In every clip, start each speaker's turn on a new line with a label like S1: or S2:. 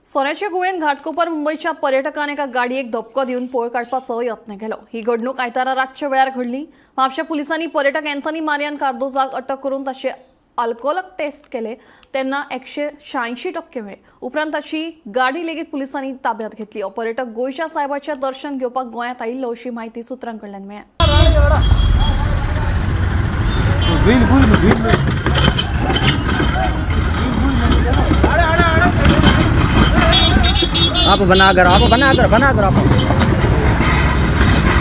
S1: सोन्याच्या गुळेन घाटकोपर मुंबईच्या पर्यटकान एका गाडयेक धपको दिवन पळ काडपाचो यत्न केलो। ही घडणूक आयतारा रातच्या वेळार घडली। म्हापशा पुलिसांनी पर्यटक अँथनी मारियान कार्दोजाक अटक करून ताचे अल्कोहोल टेस्ट केले तेन्ना 186% मेळ्ळे। उपरांत ताची गाडी लेगीत पुलिसांनी ताब्यात घेतली। हो पर्यटक गोंयच्या सायबाचे दर्शन घेवपाक गोंयांत आयिल्लो अशी माहिती सुत्रांकडल्यान मेळ्ळ्या।
S2: आप बना करो आप बना करो बना करो आप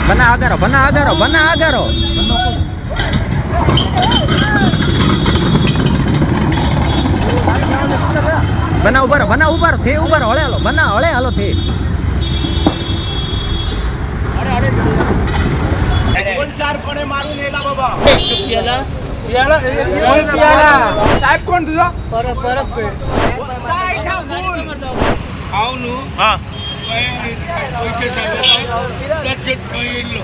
S2: बना करो बना करो बना करो बना ऊपर थे ऊपर हळे आलो बना हळे आलो थे
S3: दोन चार कोणे मारून येला बाबा साहेब कोण तुझा
S4: परत
S3: काय
S4: అవును पैसे सांगितलं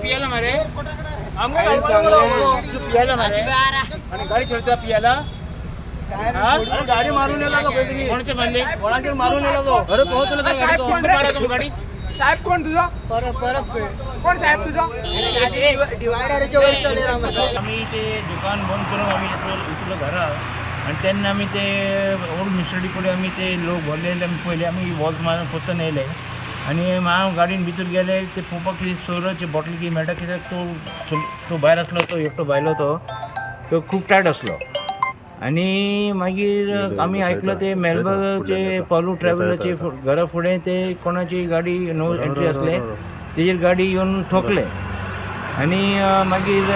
S4: पियाला मारे पियाला मारे आणि गाडी चढता पियाला गाडी मारून कोणचे मारले मारून अरे गाडी
S3: साहेब कोण तुझा कोण साहेब तुझा
S4: आम्ही ते दुकान बंद करून आम्ही उठलो घरा आणि त्यांना आम्ही ते ओल्ड मिस्टडी कडे आम्ही ते लोक भरलेले पहिले आम्ही वॉच मारून फक्त नेले आणि हांव गाडीन भितर गेले ते पळोवपाक कितें सोराची बॉटल कितें मेळटा कित्याक तो भायर आसलो तो एकटो भायलो तो खूब टायट आसलो आणि मागीर आमी आयकलो ते मेलबर्नचे पॉलू ट्रॅव्हलरचे घरा फुडें ते कोणाची गाडी नो एंट्री आसले तेजेर गाडी येवन ठोकले आणि मागीर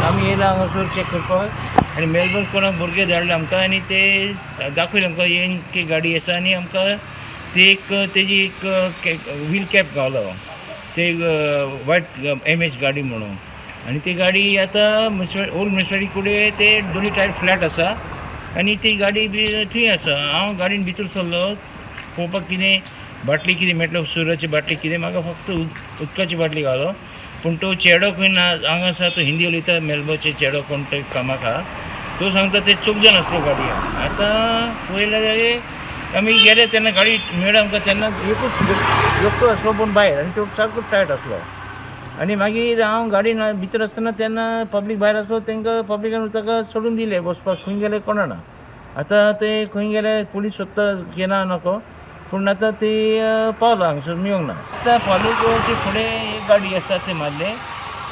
S4: आमी येयला हांगासर चॅक करपाक आणि मेलबर्न कोणाक भुरगे धाडले आमकां आणि ते दाखयले आमकां एक गाडी आसा आणि आमकां ते तेजी एक व्हील कॅप गावलो ते वायट MS गाडी म्हणून आणि ती गाडी आतां ओल्ड म्युनिसिपालिटी कडेन ते दोनी टायर फ्लॅट आसा आणि ती गाडी बी थंय आसा। हांव गाडीन भितर सरलो पळोवपाक कितें बाटली कितें मेळटलो सुराची बाटली कितें म्हाका फक्त उदकाची बाटली गावलो पूण तो चेडो खंय हांगा आसा तो हिंदी उलयता मेलबर्नचे चेडो कोण ते कामाक आहा तो सांगता ते 4 जाण आसलो गाडयेन। आतां पळयलें जाल्यार आमी गेले तेन्ना गाडी मेळ्ळी आमकां तेन्ना एकटो आसलो पूण भायर आनी तो सारको टायट आसलो आनी मागीर हांव गाडयेन भितर आसतना तेन्ना पब्लीक भायर आसलो तांकां पब्लिकान ताका सोडून दिले बसपाक खंय गेले कोणाना। आतां ते खंय गेले पुलीस सोदता घेना नको पूण आतां ती पावला हांगासर मेळूंक ना। आतां पालूचे फुडें एक गाडी आसा ते मारले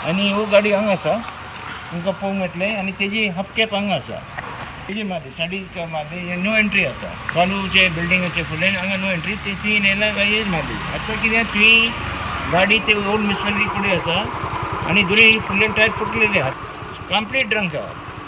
S4: आनी हो गाडी हांगा आसा तुमकां पळोवंक मेळटलें आनी तेजी हपकॅप हांगा आसा तेजी मारली साडी मारली नो एंट्री आसा पालूचे बिल्डिंगाचे फुडें हांगा नो एंट्री ती नेला गाडयेच मारली। आतां कितें तुवें गाडी ते ओल्ड म्युनिसिपालिटी कडेन आसा आनी दोनी फुडले टायर फुटलेले आहात कंप्लीट ड्रंक आहा।